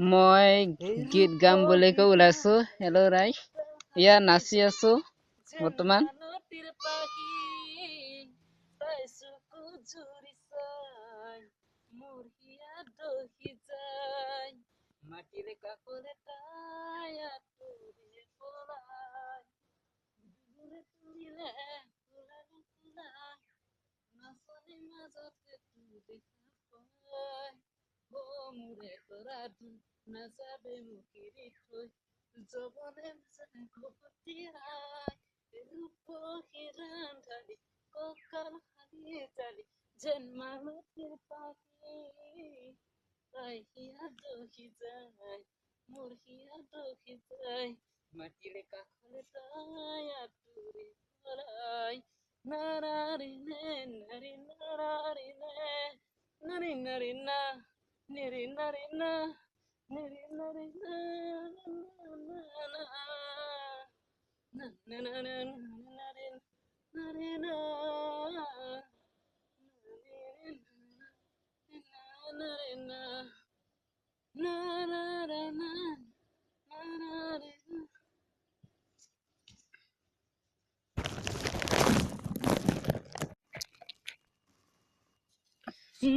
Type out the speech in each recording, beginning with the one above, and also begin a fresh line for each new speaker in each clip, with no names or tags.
মই গীত গাম বুলি কৈ ওলাইছো। হেল্ল' ৰাইজ, এয়া নাচি আছো বৰ্তমান। মাটিৰে কাষৰে তাই আঁতৰি পলাই দূৰে তুলিলে ফুলালে ফুলাই নাচনি মাজতে তোৰ দেখা পাই মোৰে তৰাটো নাযাবে মুখিৰি থৈ জবনে নাজানে ঘপতি আই ৰূপহী ৰান্ধালি কঁকাল হালি জালি যেন মালতীৰ পাখি তাই হিয়া দহি যায় মোৰ হিয়া দহি যায় মাটিৰে কাষলে তাই আঁতৰি পলাই নাৰাৰি নে নাৰী নাৰাৰি নে নাৰী নাৰী না নিৰি নাৰী না নিৰি নাৰী না না না না না নাৰী নাৰী না নাৰী না na na na na na na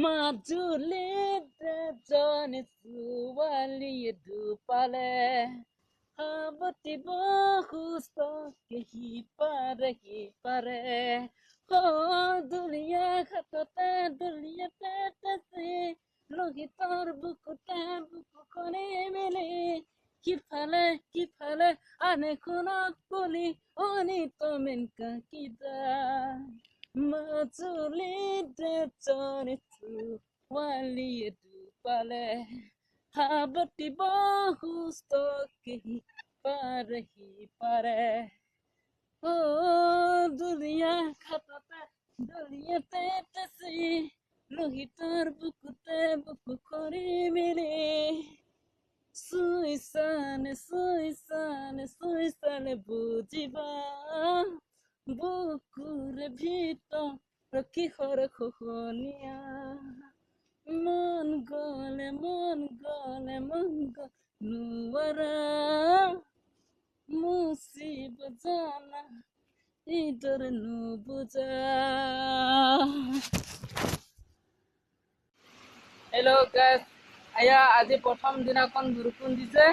মাজুলীত এজনী ছোৱালীয়ে দুপালে সাৱটিব সুস্থকে সিপাৰে দুলীয়া ঘাটতে দুলীয়া পেটেছে লোহিতৰ বুকুতে বুকুখনে মেলে সিফালে আনে শুনক বুলি অনিত মেনকা কিদা মাজুলীত এজনী ছোৱালীয়ে দুপালে সাৱটিব সুস্থকে সিপাৰে দুলীয়া ঘাটতে দুলীয়া পেটেছে লোহিতৰ বুকুতে বুকু কৰি মেলে চুই চালে বুজিবা বুকুৰে ভিতৰ কিহৰ খোহনীয়া মন গলে নোৱাৰা মুচিব জানা এইদৰে নুবুজা। হেল্ল' গাইজ, আজি প্ৰথম দিনাখন বৰষুণ দিছে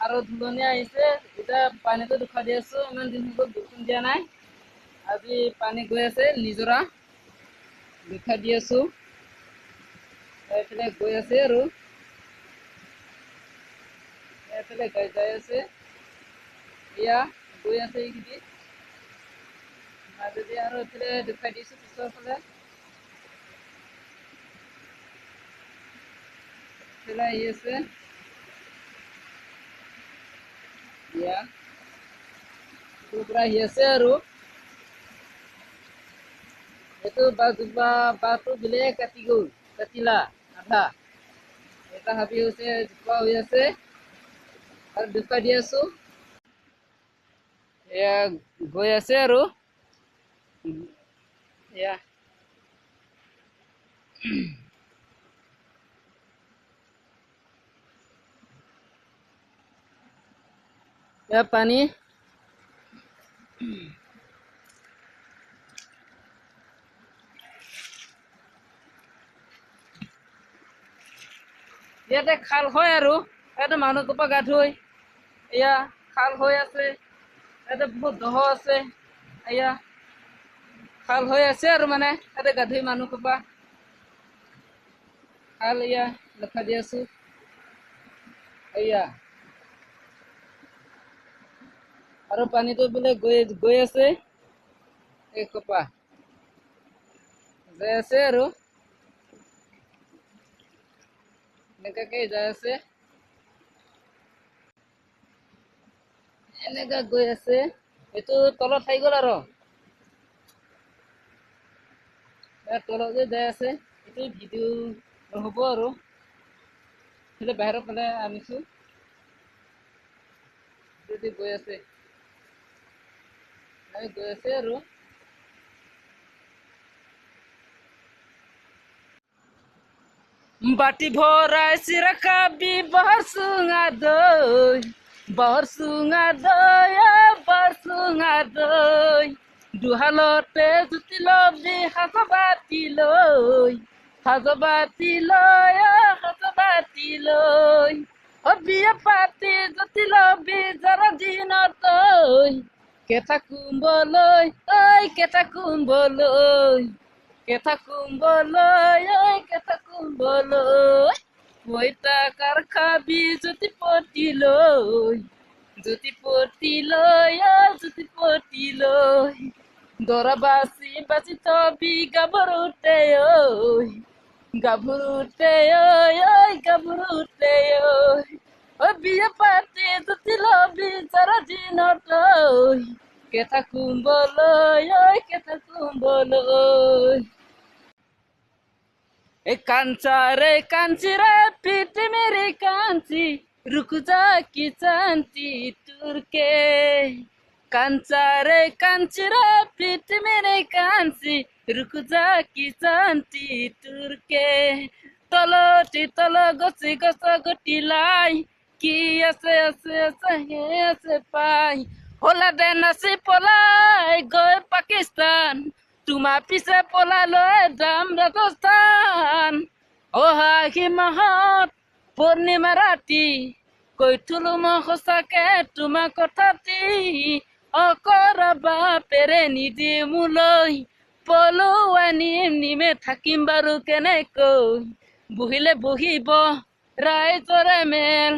আৰু ধুলনি আহিছে। এতিয়া পানীটো দেখা দি আছো, ইমান দিন হ'ল বৰষুণ দিয়া নাই। আজি পানী গৈ আছে নিজৰা দেখা দি আছো, এইফালে গৈ আছে আৰু এইফালে যাই আছে, এয়া গৈ আছে এইখিনি মাজেদি আৰু এইফালে দেখাই দিছো পিছৰ ফালে আহি আছে। এয়া পৰা আহি আছে আৰু এইটো বাটো বেলেগ কাটিলা আধা এটা হাবি হৈছে জোপোৱা হৈ আছে আৰু দেখুৱাই দি আছো। এয়া গৈ আছে আৰু এয়া পানী ইয়াতে খাল হয় আৰু ইয়াতে মানুহ কোপা গা ধুই, এয়া খাল হৈ আছে, ইয়াতে বহুত দহ আছে, এয়া খাল হৈ আছে আৰু মানে ইয়াতে গা ধুই মানুহ কোপা খাল এয়া দেখা দি আছো। এয়া আৰু পানীটো বোলে গৈ আছে, এই কোপা যাই আছে আৰু এনেকাকে যাই আছে, এনেকা গৈ আছে। এইটো তলত খাই গ'ল আৰু তলত যে যাই আছে এইটো ভিডিঅ' নহ'ব আৰু বাহিৰৰ ফালে আনিছো, গৈ আছে আৰু বাটি ভৰাই চিৰা খাবি বাহৰ চুঙা দৈ দুহালতে জুতি লবি সাজবাতি লৈ বিয়া পাতি জুতি লবি যাৰা দিনত কেথা কুম্বলৈ কেথা কুম্বলৈ পইতা কাৰ খাবি জুতি পতি লৈ দৰা বাচি থবি গাভৰুতে বিয়া পাতি জুতি লবি যাৰা দিনত কেথা কুম্বলৈ कांची रे पीठ मेरी कांची रुक जा की चांती तुरके कांची रे पीठ मेरी कांची रुक जा की चांती तुरके तलती तल गसी गटी लाई की ऐसे पाई होला दे नसी पलाई गए पाकिस्तान তোমাৰ পিছে পলালৈ যাম ৰাজস্থান অহাহি মাহত পূৰ্ণিমা ৰাতি কৈ থলো মই সঁচাকে তোমাৰ কথাটি অকৰাবা পেৰে নিদি মোলৈ পলুৱাই নিমে থাকিম বাৰু কেনেকৈ বহিলে বহিব ৰাইজৰে মেল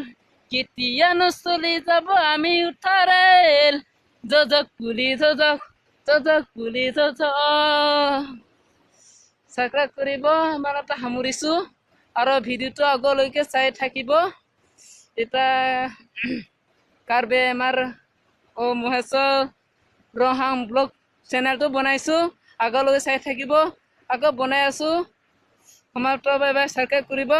কেতিয়ানো চলি যাব আমি উঠাৰেল যজক পুলি যজক সাবস্ক্ৰাইব কৰিব ইমানতে সামৰিছো আৰু ভিডিঅ'টো আগলৈকে চাই থাকিব এটা কাৰ্বে আমাৰ মহেশ্বৰ ৰহাং ব্লগ চেনেলটো বনাইছো আগলৈকে চাই থাকিব আকৌ বনাই আছো সমাপ্ত বাই বাই সাবস্ক্ৰাইব কৰিব